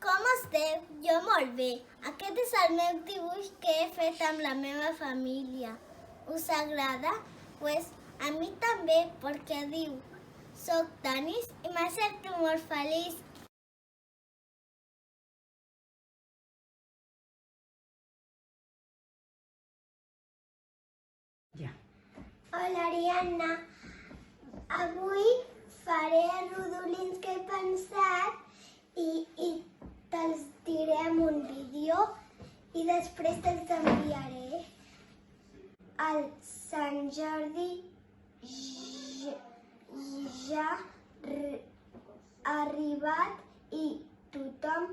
Com esteu? Jo molt bé. Aquest és el meu dibuix que he fet amb la meva família. Us agrada? Pues a mi també, perquè diu soc Tanis i me sento molt feliç. Ja. Hola, Ariadna. Avui faré els rodolins que he pensat i te'ls diré en un vídeo i després te'ls enviaré. El Sant Jordi ja ha arribat i tothom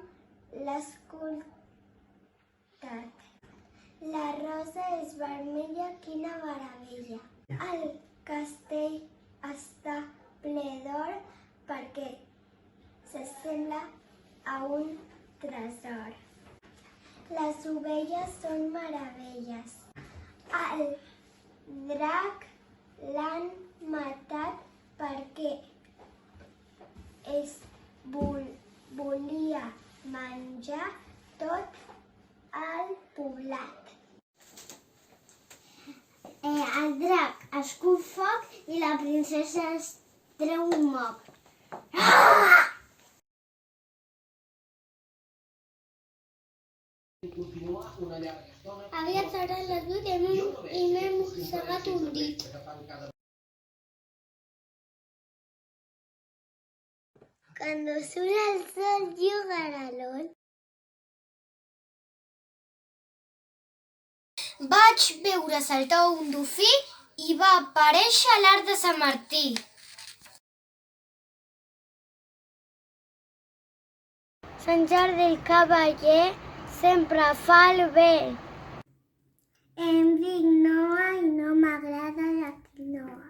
l'ha escoltat. La rosa és vermella, quina meravella. El castell està ple d'or perquè s'assembla a un tresor. Les ovelles són meravelles. El drac l'han matat perquè volia menjar tot el poblat. El drac escup foc i la princesa es treu un moc. Havia cerrat les 8 i m'he mossegat un dit. Cuando surt el sol jugar a LOL. Vaig veure saltar un dofí i va aparèixer l'arc de Sant Martí. Sant Jordi el cavaller sempre fa el bé. Em dic Noa i no m'agrada la quinoa.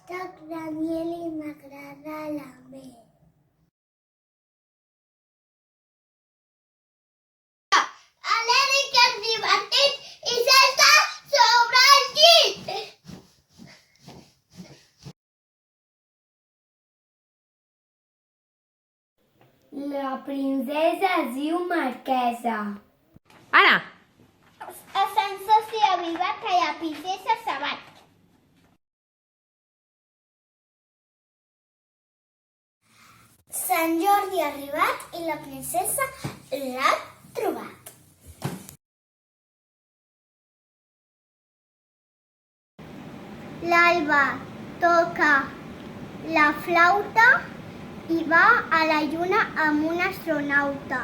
Soc Daniel i m'agrada la mel. L'Eric és divertit i s'està sobre el llit. La princesa es diu Marquesa. Ara! A Sant Soci avivat que la princesa s'abat. Sant Jordi ha arribat i la princesa l'ha trobat. L'Alba toca la flauta i va a la lluna amb un astronauta.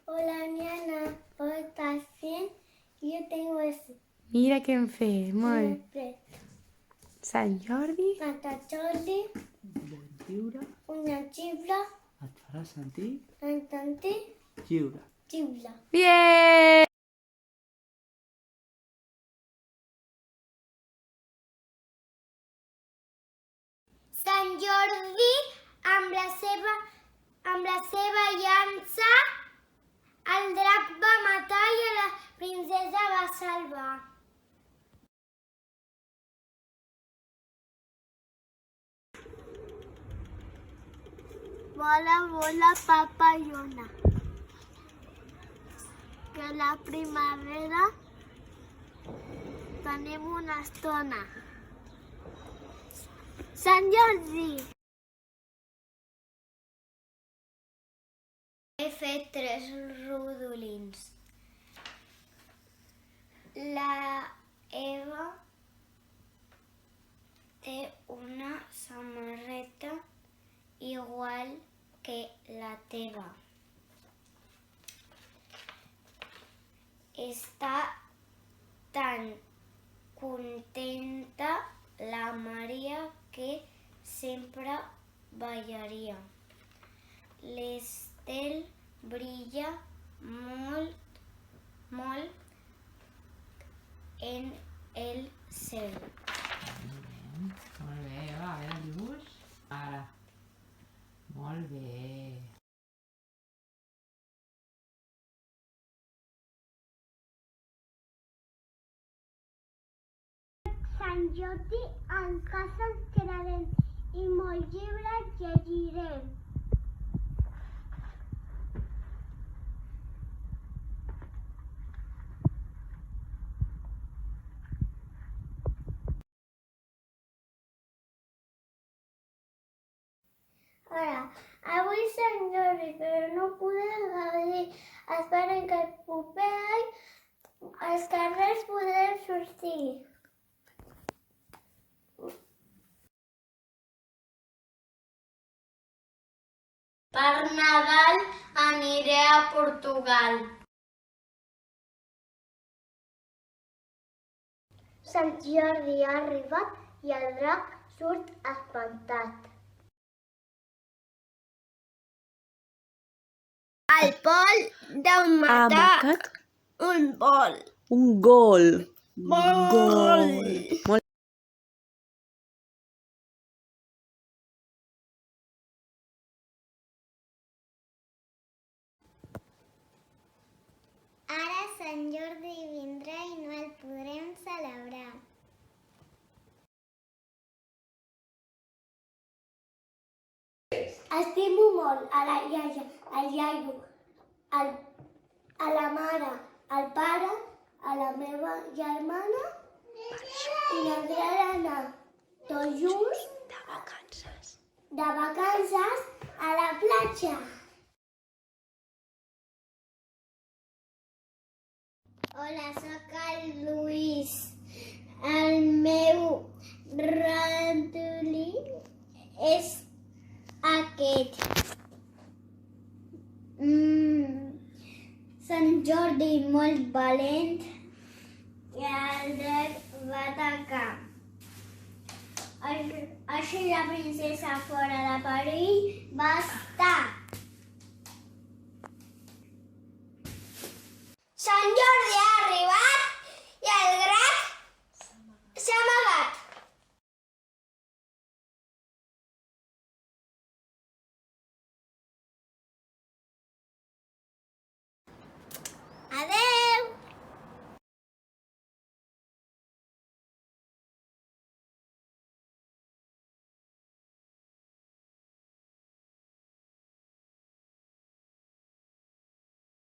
Hola, Niana, ¿cómo estás bien? Yo tengo este. Mira què hem fet, molt. Sant Jordi Sant Jordi, lliure una xibla, et farà sentir sentir lliure. xibla. Bien! Sant Jordi, amb la seva llança, el drac va matar i la princesa va salvar. Vola, vola, papallona, que la primavera tenim una estona. Sant Jordi! He fet 3 rodolins. La Eva té una samarreta igual que la teva. Està tan contenta la Maria que sempre ballaria. L'Estel brilla molt, molt en el cel. Molt bé, Eva, a veure el dibuix. Ara. Molt bé. Jordi en casa ens quedarem i molts llibres llegirem. Hola, avui Sant Jordi, però no podem gaudir. Esperen que el proper any als carrers podrem sortir. Per Nadal aniré a Portugal. Sant Jordi ha arribat i el drac surt espantat. El Pol deu matar un bol. Un gol. Gol. Molt Ara Sant Jordi vindrà i no el podrem celebrar. Estimo molt a la iaia, al iaio, a la mare, al pare, a la meva germana i m'agrada anar tots junts de vacances a la platja. Hola, sóc el Lluís. El meu ratolí és aquest. Sant Jordi molt valent i el drac va atacar. Així la princesa fora de perill va estar. Sant Jordi